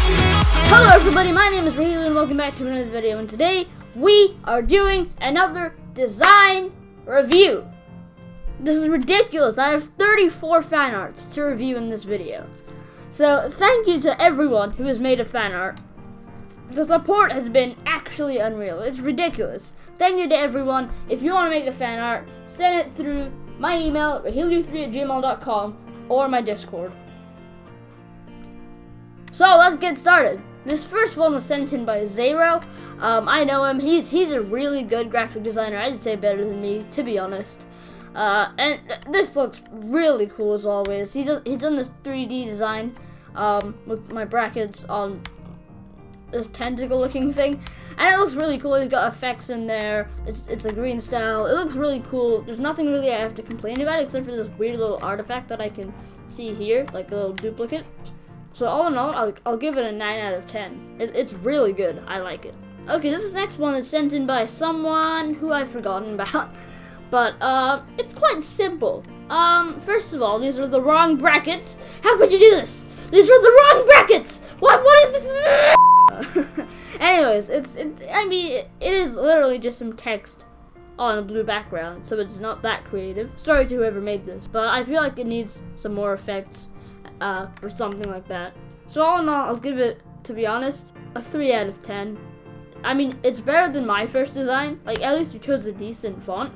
Hello everybody, my name is RAHILU and welcome back to another video, and today we are doing another design review. This is ridiculous. I have 34 fan arts to review in this video. So thank you to everyone who has made a fan art. The support has been actually unreal. It's ridiculous. Thank you to everyone. If you want to make a fan art, send it through my email, rahilu3@gmail.com, or my Discord. So let's get started. This first one was sent in by Zero. I know him. He's a really good graphic designer. I'd say better than me, to be honest. And this looks really cool as always. He's done this 3D design with my brackets on this tentacle-looking thing, and it looks really cool. He's got effects in there. It's a green style. It looks really cool. There's nothing really I have to complain about except for this weird little artifact that I can see here, like a little duplicate. So all in all, I'll give it a 9 out of 10. It's really good. I like it. Okay, this next one is sent in by someone who I've forgotten about, but it's quite simple. First of all, these are the wrong brackets. How could you do this? These are the wrong brackets. What is this? Anyways, I mean, it is literally just some text on a blue background, so it's not that creative. Sorry to whoever made this, but I feel like it needs some more effects. Or something like that. So all in all, I'll give it, to be honest, a 3 out of 10. I mean, it's better than my first design. Like, at least you chose a decent font,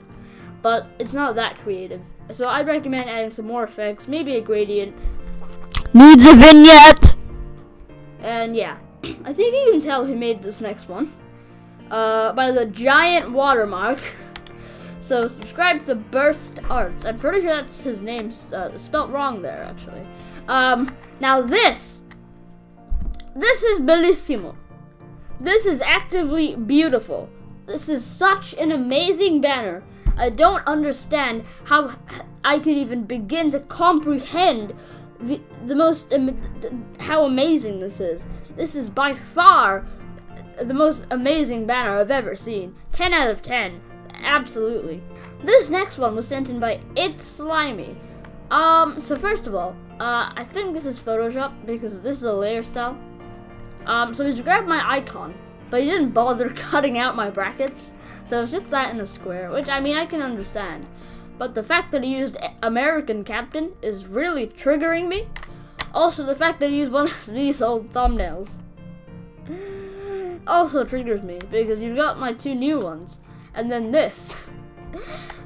but it's not that creative. So I'd recommend adding some more effects, maybe a gradient. Needs a vignette! And yeah, I think you can tell who made this next one. By the giant watermark. So subscribe to Burst Arts. I'm pretty sure that's his name, spelt wrong there, actually. Now this is bellissimo. This is actively beautiful. This is such an amazing banner. I don't understand how I could even begin to comprehend how amazing this is. This is by far the most amazing banner I've ever seen. 10 out of 10. Absolutely. This next one was sent in by It's Slimy. So first of all, I think this is Photoshop because this is a layer style. So he's grabbed my icon, but he didn't bother cutting out my brackets. So it's just that in a square, which I mean I can understand. But the fact that he used American Captain is really triggering me. Also, the fact that he used one of these old thumbnails also triggers me because you've got my two new ones, and then this.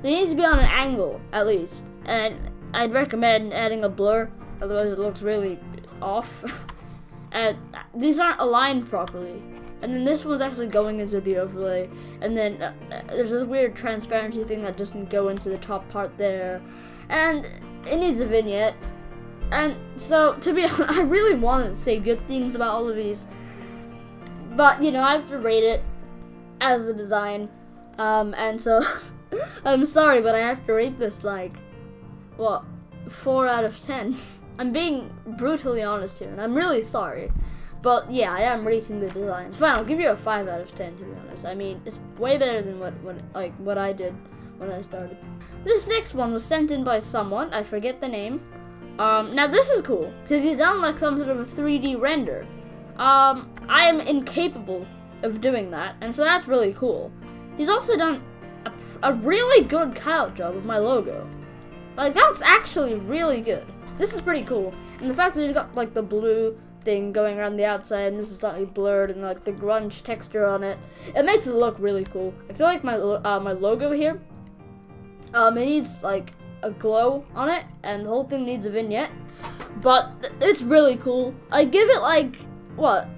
They need to be on an angle at least, and I'd recommend adding a blur, otherwise it looks really off. And these aren't aligned properly. And then this one's actually going into the overlay, and then there's this weird transparency thing that doesn't go into the top part there, and it needs a vignette. And so, to be honest, I really want to say good things about all of these, but you know, I have to rate it as a design, and so I'm sorry, but I have to rate this like, what, 4 out of 10. I'm being brutally honest here, and I'm really sorry. But yeah, I am rating the designs. Fine, I'll give you a 5 out of 10, to be honest. I mean, it's way better than what I did when I started. This next one was sent in by someone, I forget the name. Now this is cool, because he's done like some sort of a 3D render. I am incapable of doing that, and so that's really cool. He's also done a really good cutout job of my logo. Like, that's actually really good. This is pretty cool. And the fact that he's got like the blue thing going around the outside, and this is slightly blurred, and like the grunge texture on it, it makes it look really cool. I feel like my logo here, it needs like a glow on it, and the whole thing needs a vignette, but it's really cool. I give it like, what,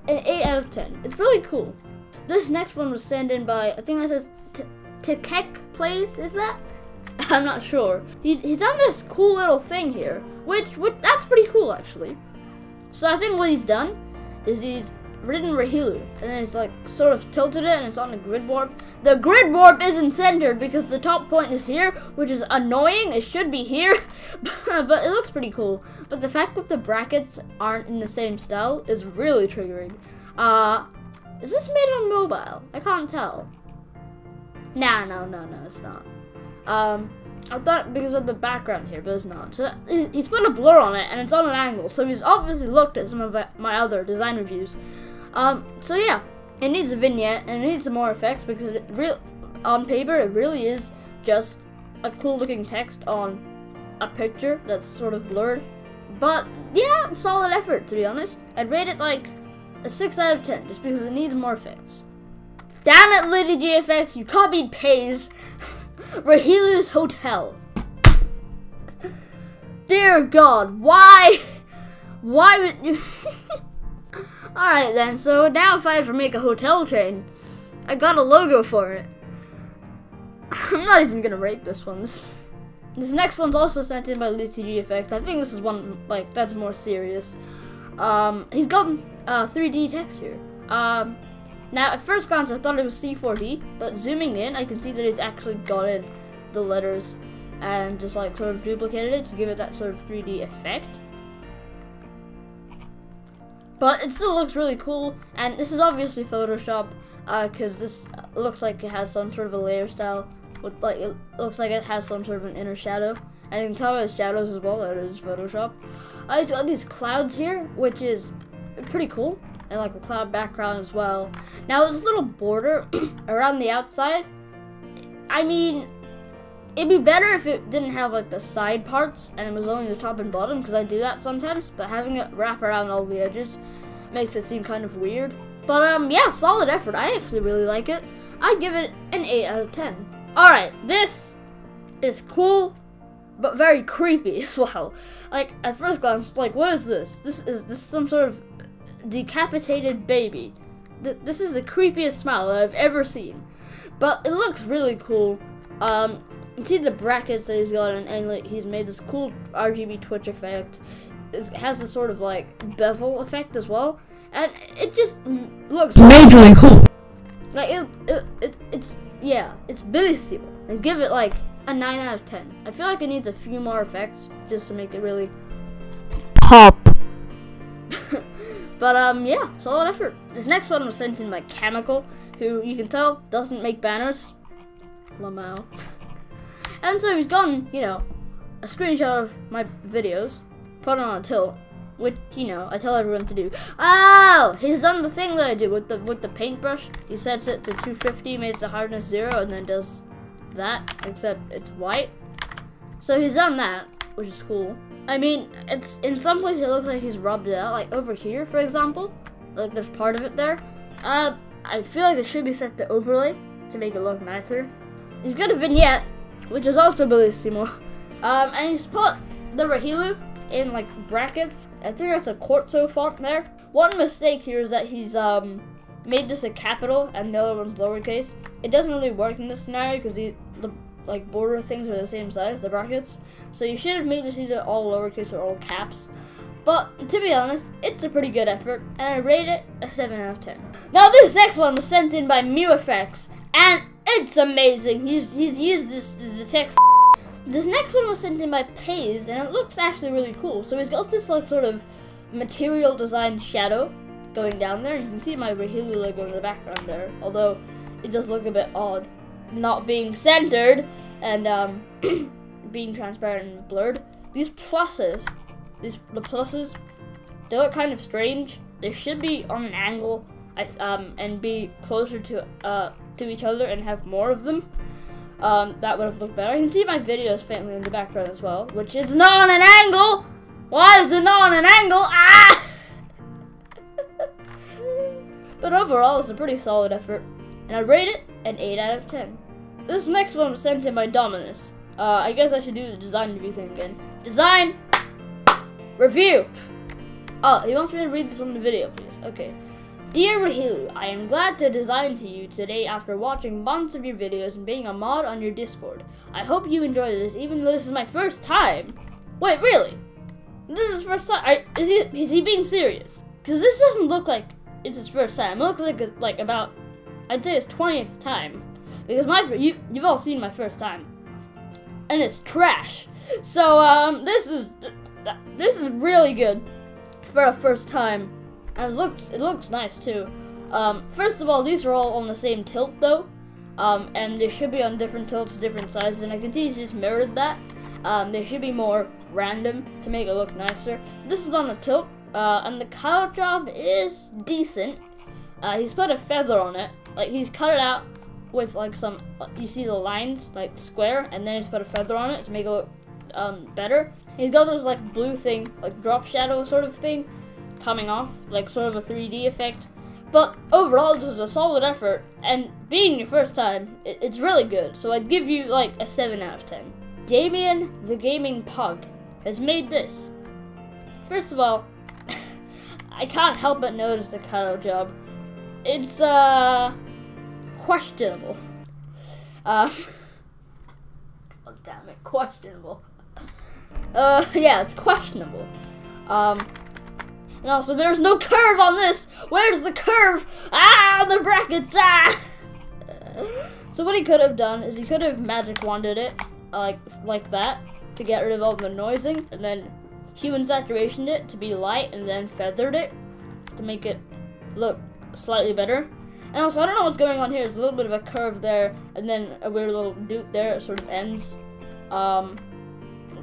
an 8 out of 10. It's really cool. This next one was sent in by, I think that says Tekek Plays, is that? I'm not sure. He's done this cool little thing here, which that's pretty cool actually. So I think what he's done is he's written RAHILU, and then he's like sort of tilted it, and it's on a grid warp. The grid warp isn't centered because the top point is here, which is annoying. It should be here, but it looks pretty cool. But the fact that the brackets aren't in the same style is really triggering. Is this made on mobile? I can't tell. Nah, no, it's not. I thought because of the background here, but it's not. So he's put a blur on it, and it's on an angle. So he's obviously looked at some of my other design reviews. So yeah, it needs a vignette, and it needs some more effects because on paper it really is just a cool looking text on a picture that's sort of blurred. But yeah, solid effort, to be honest. I'd rate it like a 6 out of 10 just because it needs more effects. Damn it, Lady GFX, you copied Pays. RAHILU's hotel. Dear God, why would you? Alright then, so now if I ever make a hotel chain, I got a logo for it. I'm not even gonna rate this one. This next one's also sent in by Lady GFX. I think this is one, like, that's more serious. He's got 3D text here. Now, at first glance, I thought it was C4D, but zooming in, I can see that he's actually got in the letters and just, like, sort of duplicated it to give it that sort of 3D effect. But it still looks really cool, and this is obviously Photoshop, because this looks like it has some sort of a layer style, with, like, it looks like it has some sort of an inner shadow, and you can tell by the shadows as well that it is Photoshop. I've got these clouds here, which is pretty cool. And like a cloud background as well. Now this little border around the outside, I mean, it'd be better if it didn't have like the side parts and it was only the top and bottom, because I do that sometimes, but having it wrap around all the edges makes it seem kind of weird. But yeah, solid effort. I actually really like it. I'd give it an 8 out of 10. Alright, this is cool, but very creepy as well. Like, at first glance, like, what is this? This is some sort of decapitated baby. This is the creepiest smile that I've ever seen, but it looks really cool. You see the brackets that he's got, and like, he's made this cool RGB twitch effect. It has this sort of like bevel effect as well, and it just looks majorly cool. Like it's bellissimo. And give it like a 9 out of 10. I feel like it needs a few more effects just to make it really pop. But yeah, solid effort. This next one was sent in by Chemical, who you can tell doesn't make banners. Lamau. And so he's gotten, you know, a screenshot of my videos, put it on a tilt, which, you know, I tell everyone to do. Oh, he's done the thing that I do with the paintbrush. He sets it to 250, makes the hardness 0, and then does that, except it's white. So he's done that, which is cool. I mean, it's in some places it looks like he's rubbed it out, like over here, for example. Like there's part of it there. I feel like it should be set to overlay to make it look nicer. He's got a vignette, which is also bellissimo. And he's put the RAHILU in like brackets. I think that's a quartzo font there. One mistake here is that he's made this a capital and the other one's lowercase. It doesn't really work in this scenario because the like border things are the same size, the brackets. So you should have made this either all lowercase or all caps. But to be honest, it's a pretty good effort, and I rate it a 7 out of 10. Now this next one was sent in by MewFX, and it's amazing. He's used the text. This next one was sent in by Pays, and it looks actually really cool. So he's got this like sort of material design shadow going down there, and you can see my RAHILU logo in the background there. Although it does look a bit odd, not being centered and being transparent and blurred. These pluses, the pluses, they look kind of strange. They should be on an angle, and be closer to each other and have more of them. That would have looked better. You can see my videos faintly in the background as well, which is not on an angle. Why is it not on an angle? Ah! But overall, it's a pretty solid effort, and I rate it an 8 out of 10. This next one was sent in by Dominus. I guess I should do the design review thing again. Design review. Oh, he wants me to read this on the video, please. Okay. Dear RAHILU, I am glad to design to you today after watching months of your videos and being a mod on your Discord. I hope you enjoy this, even though this is my first time. Wait, really? This is his first time? Is he being serious? Because this doesn't look like it's his first time. It looks like about, I'd say his 20th time. Because you've all seen my first time, and it's trash. So this is really good for a first time, and it looks nice too. First of all, these are all on the same tilt though. and they should be on different tilts, different sizes, and I can see he's just mirrored that. They should be more random to make it look nicer. This is on a tilt, and the cutout job is decent. He's put a feather on it, like he's cut it out with like some, you see the lines, like square, and then he's put a feather on it to make it look better. He's got this like blue thing, like drop shadow sort of thing, coming off, like sort of a 3D effect. But overall, this is a solid effort, and being your first time, it's really good. So I'd give you like a 7 out of 10. Damien the Gaming Pug has made this. First of all, I can't help but notice the cutout job. It's questionable. God damn it, questionable. Yeah, it's questionable. And also, there's no curve on this. Where's the curve? Ah, the brackets. Ah. So what he could have done is he could have magic wanded it, like that, to get rid of all the noising, and then human saturationed it to be light, and then feathered it to make it look slightly better. And also, I don't know what's going on here. There's a little bit of a curve there, and then a weird little doot there. It sort of ends.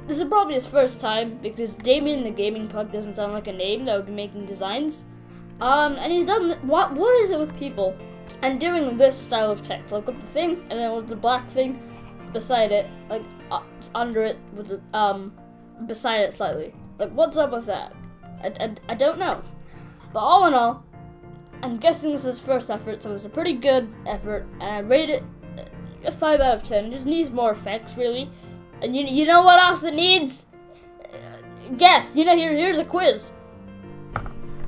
This is probably his first time, because Damien the Gaming Pug doesn't sound like a name that would be making designs. And he's done, what is it with people? And doing this style of text, like with the thing, and then with the black thing beside it, like under it, with the, beside it slightly. Like, what's up with that? I don't know. But all in all, I'm guessing this is his first effort, so it's a pretty good effort, and I rate it a 5 out of 10. It just needs more effects, really. And you know what else it needs? Guess. You know, here's a quiz.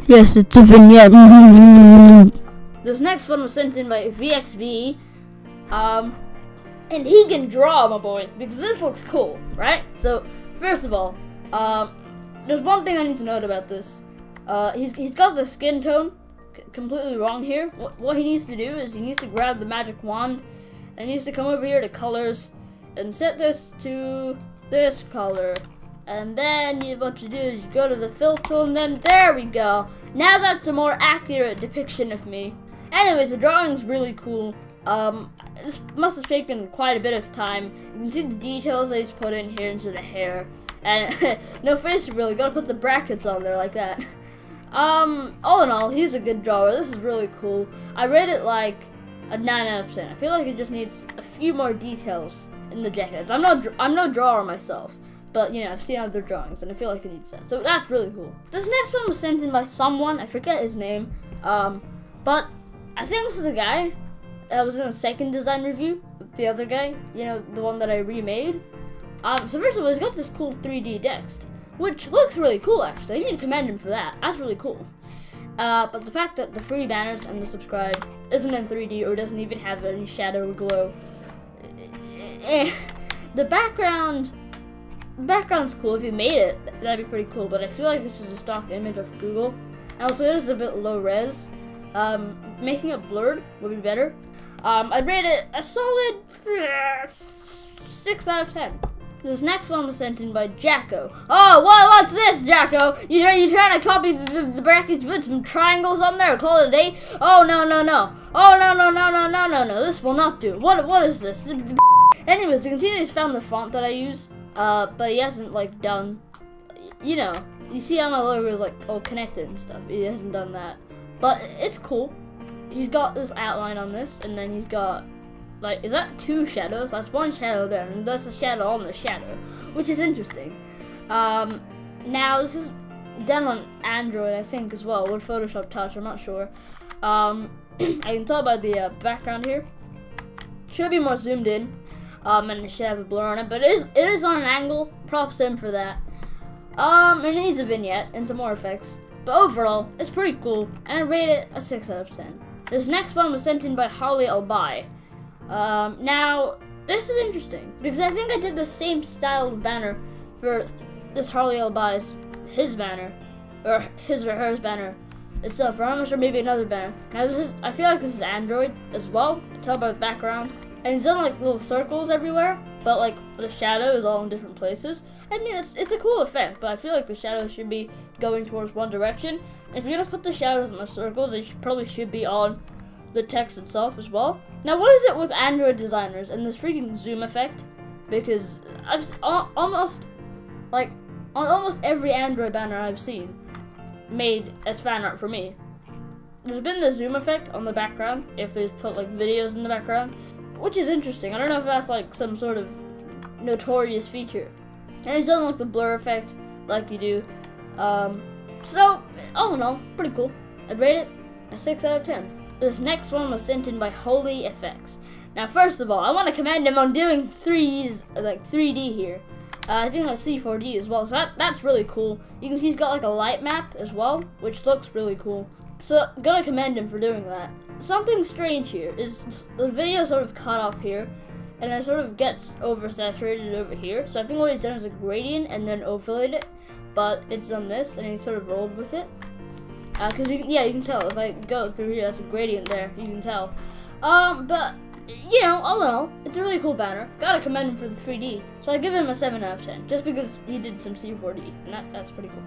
Yes, it's a vignette. This next one was sent in by VXV. And he can draw, my boy, because this looks cool, right? So, first of all, there's one thing I need to note about this. He's got the skin tone completely wrong here. What he needs to do is he needs to grab the magic wand, and he needs to come over here to colors, and set this to this color. And then what you do is you go to the fill tool, and then there we go. Now that's a more accurate depiction of me. Anyways, the drawing's really cool. This must have taken quite a bit of time. You can see the details that he's put in here into the hair. And no face really, gotta put the brackets on there like that. All in all, he's a good drawer. This is really cool. I rate it like a 9 out of 10. I feel like it just needs a few more details in the jackets. I'm no drawer myself, but you know, I've seen other drawings and I feel like it needs that. So that's really cool. This next one was sent in by someone, I forget his name, but I think this is a guy that was in a second design review with the other guy, you know, the one that I remade. So first of all, he's got this cool 3D text, which looks really cool actually. I need to commend him for that. That's really cool. But the fact that the free banners and the subscribe isn't in 3D or doesn't even have any shadow or glow. The background's cool. If you made it, that'd be pretty cool, but I feel like it's just a stock image of Google. And also, it is a bit low res. Making it blurred would be better. I'd rate it a solid 6 out of 10. This next one was sent in by Jacko. Oh, what's this, Jacko? You trying to copy the brackets, put some triangles on there, call it a day? Oh, no. Oh, no. This will not do. What is this? Anyways, you can see that he's found the font that I use, but he hasn't, like, done, you know, you see how my logo is, like, all connected and stuff. He hasn't done that. But it's cool. He's got this outline on this, and then he's got, like, is that 2 shadows? That's 1 shadow there, and that's a shadow on the shadow, which is interesting. Now, this is done on Android, I think, as well, with Photoshop Touch, I'm not sure. I can tell by the background here. Should be more zoomed in, and it should have a blur on it, but it is on an angle. Props to him for that. And it needs a vignette and some more effects. But overall, it's pretty cool, and I rate it a 6 out of 10. This next one was sent in by Harley Albai. Now, this is interesting, because I think I did the same style of banner for this Harley Albai's, his banner, or his or hers banner itself, or I'm not sure, maybe another banner. Now, I feel like this is Android as well, I tell by the background, and it's done like little circles everywhere, but like the shadow is all in different places. I mean, it's a cool effect, but I feel like the shadow should be going towards one direction. And if you're gonna put the shadows in the circles, they probably should be on the text itself as well. Now, what is it with Android designers and this freaking zoom effect? Because I've almost on almost every Android banner I've seen made as fan art for me, there's been the zoom effect on the background if they put like videos in the background, which is interesting. I don't know if that's like some sort of notorious feature. And it's done like the blur effect like you do. So, all in all, pretty cool. I'd rate it a 6 out of 10. This next one was sent in by Holy Effects. Now, first of all, I want to commend him on doing 3D here. I think that's C4D as well, so that's really cool. You can see he's got like a light map as well, which looks really cool. So, gotta commend him for doing that. Something strange here is the video sort of cut off here, and it sort of gets oversaturated over here. So I think what he's done is a gradient and then overlaid it, but it's done this, and he sort of rolled with it. Cause you can tell if I go through here, that's a gradient there. You can tell. But you know, all in all, it's a really cool banner. Gotta commend him for the 3D. So I give him a 7 out of 10, just because he did some C4D, and that's pretty cool.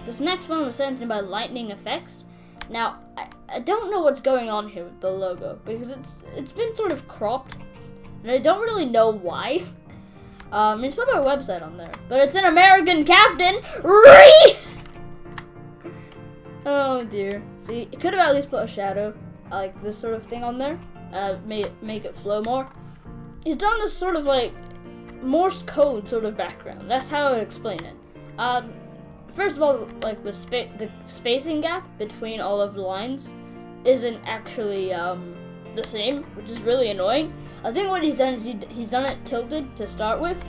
This next one was sent in by Lightning Effects. Now, I don't know what's going on here with the logo, because it's been sort of cropped, and I don't really know why. He's put our website on there, but it's an American captain. Oh dear. See, it could have at least put a shadow, like this sort of thing on there. Make it flow more. He's done this sort of like Morse code sort of background. That's how I would explain it. First of all, like the spacing gap between all of the lines isn't actually the same, which is really annoying. I think what he's done is he's done it tilted to start with,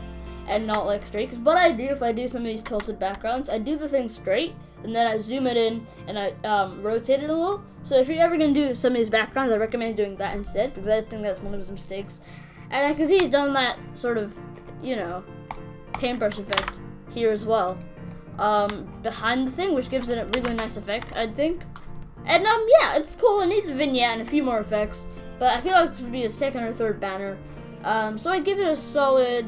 and not like straight. Because what I do if I do some of these tilted backgrounds, I do the thing straight, and then I zoom it in and I rotate it a little. So if you're ever gonna do some of these backgrounds, I recommend doing that instead, because I think that's one of his mistakes. And I can see he's done that sort of, you know, paintbrush effect here as well, behind the thing, which gives it a really nice effect, I think. And yeah, it's cool. It needs a vignette and a few more effects, but I feel like this would be a second or third banner. So I'd give it a solid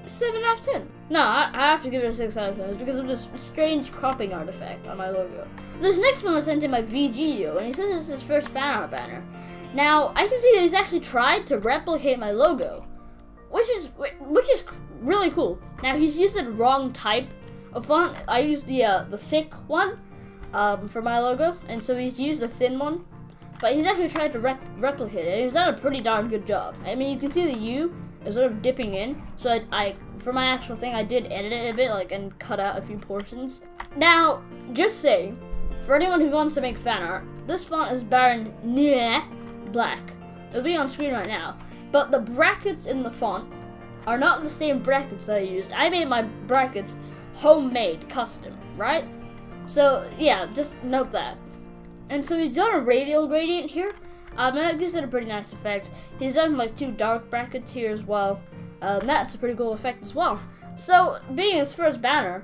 7 out of 10. No, I have to give it a 6 out of 10. It's because of this strange cropping artifact on my logo. This next one was sent in by VGO, and he says it's his first fan art banner. Now, I can see that he's actually tried to replicate my logo, which is really cool. Now, he's used the wrong type of font. I used the thick one for my logo, and so he's used the thin one. But he's actually tried to replicate it, and he's done a pretty darn good job. I mean, you can see the U is sort of dipping in, so I for my actual thing, I did edit it a bit, like, and cut out a few portions. Now, just saying, for anyone who wants to make fan art, this font is Baron Black. It'll be on screen right now, but the brackets in the font are not the same brackets that I used. I made my brackets homemade, custom, right? So yeah, just note that. And so he's done a radial gradient here, and that gives it a pretty nice effect. He's done like 2 dark brackets here as well. That's a pretty cool effect as well. So, being his first banner,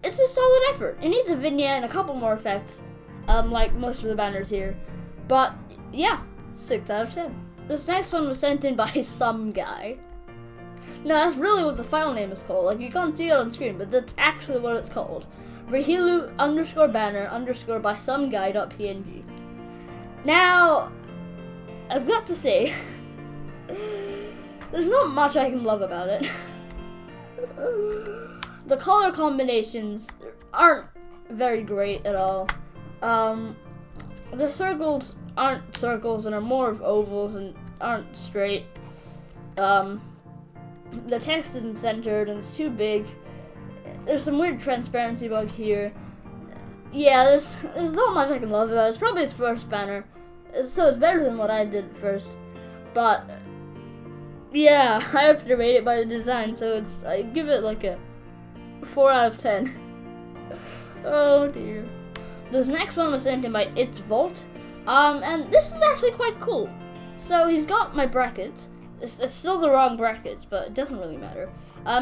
it's a solid effort. It needs a vignette and a couple more effects, like most of the banners here. But yeah, 6 out of 10. This next one was sent in by some guy. No, that's really what the file name is called. Like, you can't see it on screen, but that's actually what it's called. RAHILU _banner_ by some guy.png. Now, I've got to say, there's not much I can love about it. The color combinations aren't very great at all. The circles aren't circles and are more of ovals and aren't straight. The text isn't centered and it's too big. There's some weird transparency bug here. Yeah, there's not much I can love about it. It's probably his first banner, so it's better than what I did first. But yeah, I have to rate it by the design, so I give it like a 4 out of 10. Oh dear. This next one was sent in by It's Vault, and this is actually quite cool. So he's got my brackets. It's still the wrong brackets, but it doesn't really matter.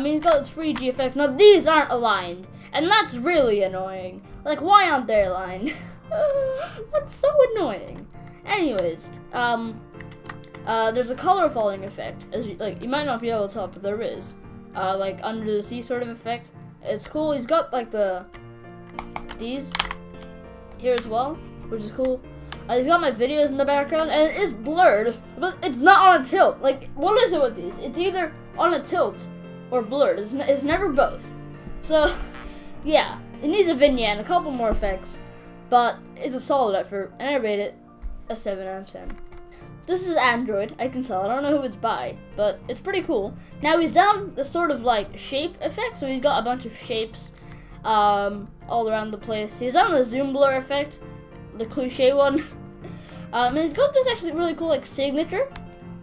He's got its free GFX. Now these aren't aligned, and that's really annoying. Like, why aren't they aligned? That's so annoying. Anyways, there's a color falling effect. As you might not be able to tell, but there is. Like under the sea sort of effect. It's cool. He's got like these here as well, which is cool. He's got my videos in the background, and it is blurred, but it's not on a tilt. Like, what is it with these? It's either on a tilt or blurred. It's never both. So, yeah, it needs a vignette and a couple more effects, but it's a solid effort, and I rate it a 7 out of 10. This is Android, I can tell. I don't know who it's by, but it's pretty cool. Now, he's done this sort of, like, shape effect, so he's got a bunch of shapes all around the place. He's done the zoom blur effect, the cliche one. And he's got this actually really cool, like, signature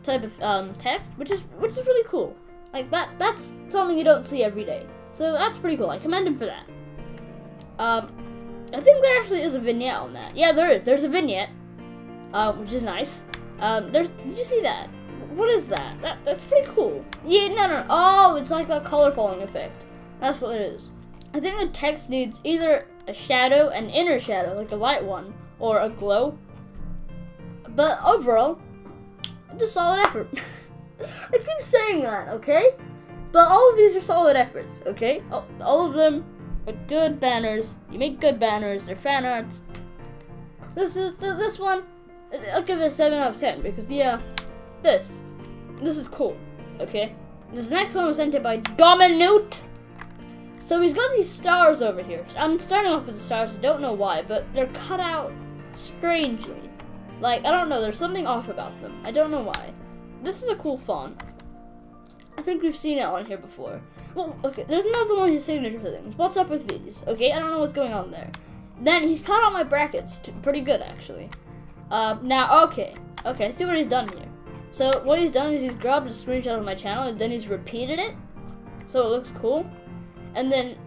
type of text, which is really cool. Like, that's something you don't see every day. So that's pretty cool. I commend him for that. I think there actually is a vignette on that. Yeah, there is. There's a vignette, which is nice. Did you see that? What is that? That's pretty cool. Yeah, no. Oh, it's like a color falling effect. That's what it is. I think the text needs either a shadow, an inner shadow, like a light one, or a glow. But overall, it's a solid effort. I keep saying that, okay? But all of these are solid efforts, okay? All of them are good banners. You make good banners. They're fan arts. This one, I'll give it a 7 out of 10 because, yeah, this is cool, okay? This next one was sent in by Dominute. So he's got these stars over here. I'm starting off with the stars. I don't know why, but they're cut out strangely. Like, I don't know. There's something off about them. I don't know why. This is a cool font. I think we've seen it on here before. Well, okay. There's another one of his signature things. What's up with these? Okay, I don't know what's going on there. Then he's cut out my brackets. Pretty good, actually. Now, okay. Okay, see what he's done here. So what he's done is he's grabbed a screenshot of my channel and then he's repeated it. So it looks cool. And then,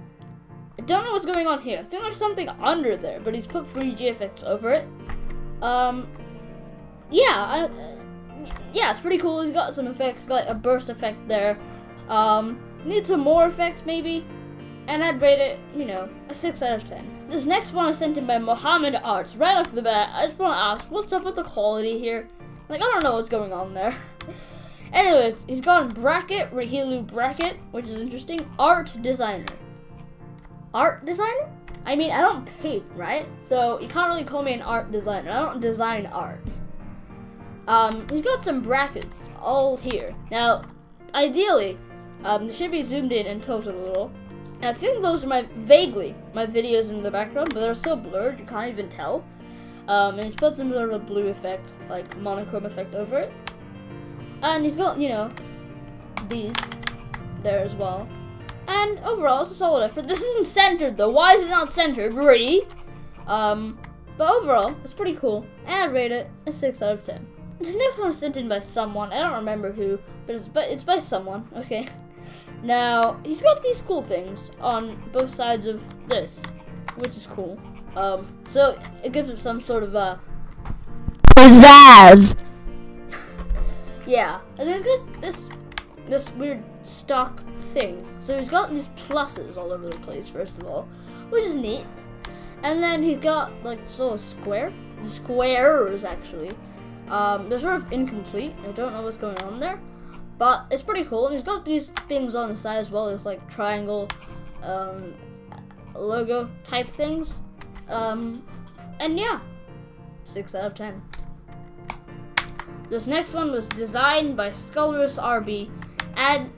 I don't know what's going on here. I think there's something under there, but he's put 3G effects over it. Yeah, it's pretty cool. He's got some effects, got a burst effect there. Need some more effects, maybe. And I'd rate it, you know, a 6 out of 10. This next one is sent in by Mohammed Arts. Right off the bat, I just want to ask, what's up with the quality here? Like, I don't know what's going on there. Anyways, he's got a bracket, RAHILU bracket, which is interesting. Art designer. Art designer? I mean, I don't paint, right? So you can't really call me an art designer. I don't design art. He's got some brackets all here. Now, ideally, they should be zoomed in and tilted a little. And I think those are vaguely my videos in the background, but they're so blurred you can't even tell. And he's put some sort of blue effect, like monochrome effect over it. And he's got, you know, these there as well. And overall, it's a solid effort. This isn't centered, though. Why is it not centered? Really? But overall, it's pretty cool. And I'd rate it a 6 out of 10. This next one was sent in by someone. I don't remember who, but it's by someone. Okay. Now, he's got these cool things on both sides of this, which is cool. So it gives it some sort of, pizzazz. Yeah, and he's got this weird stock thing. So he's got these pluses all over the place, first of all, which is neat. And then he's got like this little squares actually. They're sort of incomplete. I don't know what's going on there, but it's pretty cool. And he's got these things on the side as well as like triangle, logo type things. And yeah, 6 out of 10. This next one was designed by Skullrus RB, and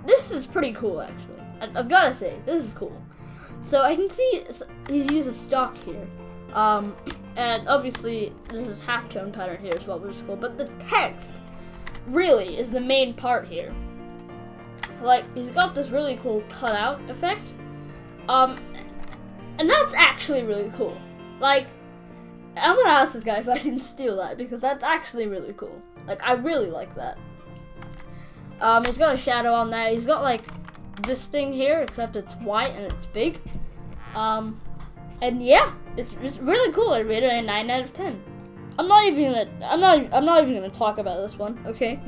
this is pretty cool actually. I've gotta say, this is cool. So I can see he's used a stock here, and obviously there's this halftone pattern here as well, which is cool. But the text really is the main part here. Like, he's got this really cool cutout effect, and that's actually really cool. Like, I'm gonna ask this guy if I didn't steal that, because that's actually really cool. Like, I really like that. He's got a shadow on that. He's got like this thing here, except it's white and it's big. And yeah, it's really cool. I rated it a 9 out of 10. I'm not even gonna talk about this one. Okay.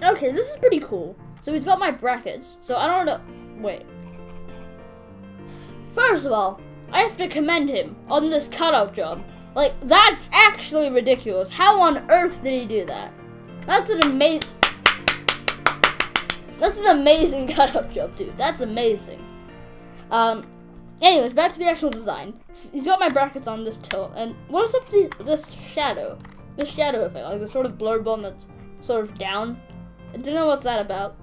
Okay, this is pretty cool. So he's got my brackets. So I don't know. Wait. First of all, I have to commend him on this cutout job. Like, that's actually ridiculous. How on earth did he do that? That's an amazing cutout job, dude. That's amazing. Anyways, back to the actual design. He's got my brackets on this tilt, and what is up with this shadow? This shadow effect, like the sort of blurred one that's sort of down. I don't know what's that about.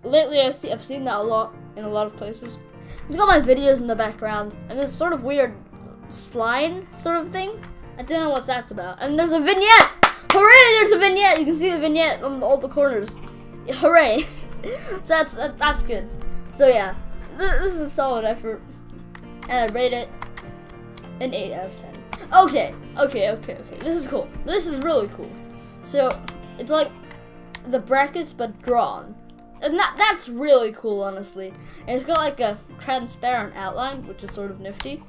Lately, I've seen that a lot in a lot of places. He's got my videos in the background, and this sort of weird slide sort of thing. I don't know what that's about. And there's a vignette! Hooray! There's a vignette! You can see the vignette on all the corners. Hooray! So that's good. So yeah, this is a solid effort, and I rate it an 8 out of 10. Okay. This is cool. This is really cool. So it's like the brackets but drawn, and that's really cool, honestly. And it's got like a transparent outline, which is sort of nifty.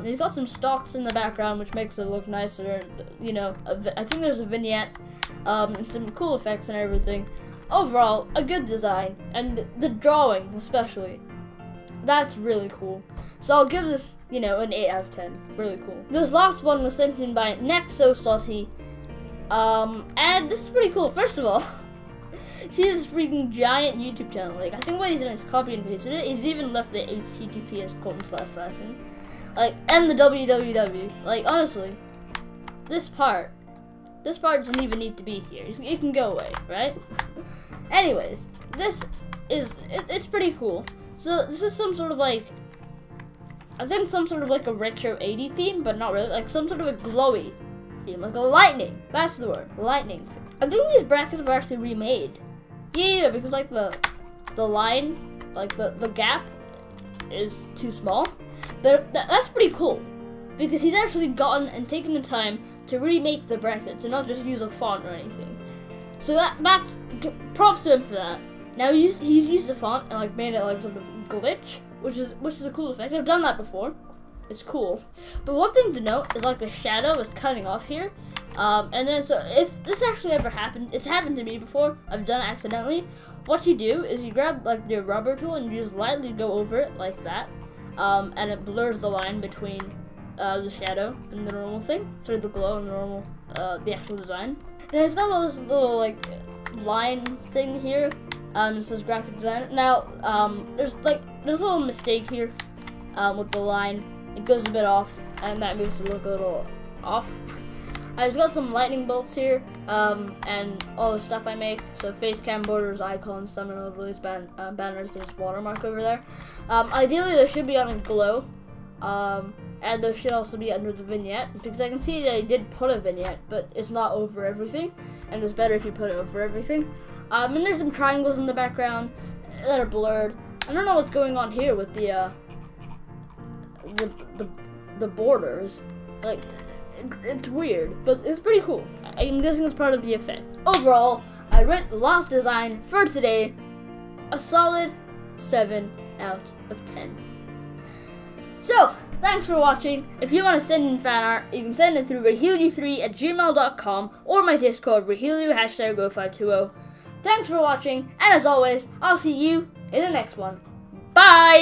He's got some stalks in the background, which makes it look nicer. You know, I think there's a vignette, and some cool effects and everything. Overall, a good design, and the drawing especially. That's really cool. So I'll give this, you know, an 8 out of 10. Really cool. This last one was sent in by NexoSaucy. And this is pretty cool. First of all, see this freaking giant YouTube channel. Like, I think what he's done is copy and pasted it. He's even left the https:// like, and the www. Like, honestly, this part doesn't even need to be here. It can go away, right? Anyways, it's pretty cool. So this is some sort of like, I think some sort of like a retro 80s theme, but not really. Like some sort of a glowy theme, like a lightning. That's the word, lightning. I think these brackets were actually remade. Yeah, because like the line, like the gap is too small. But that's pretty cool, because he's actually gotten and taken the time to remake the brackets and not just use a font or anything. So that's props to him for that. Now he's used the font and like made it like sort of glitch, which is a cool effect. I've done that before. It's cool. But one thing to note is like the shadow is cutting off here. And then so if this actually ever happened, it's happened to me before. I've done it accidentally. What you do is you grab like your rubber tool and you just lightly go over it like that. And it blurs the line between the shadow and the normal thing, sort of the glow and the normal, the actual design. And it's got this little like line thing here. It says graphic design. Now, there's a little mistake here with the line. It goes a bit off, and that makes it look a little off. I've got some lightning bolts here, and all the stuff I make. So face cam borders, icons, thumbnail release banners. There's watermark over there. Ideally, there should be on a glow, and there should also be under the vignette, because I can see that I did put a vignette, but it's not over everything, and it's better if you put it over everything. And there's some triangles in the background that are blurred. I don't know what's going on here with the borders. Like, it's weird, but it's pretty cool. I'm guessing it's part of the effect. Overall, I rate the last design for today a solid 7 out of 10. So, thanks for watching. If you want to send in fan art, you can send it through RAHILU3@gmail.com or my Discord, RAHILU #go520. Thanks for watching, and as always, I'll see you in the next one. Bye!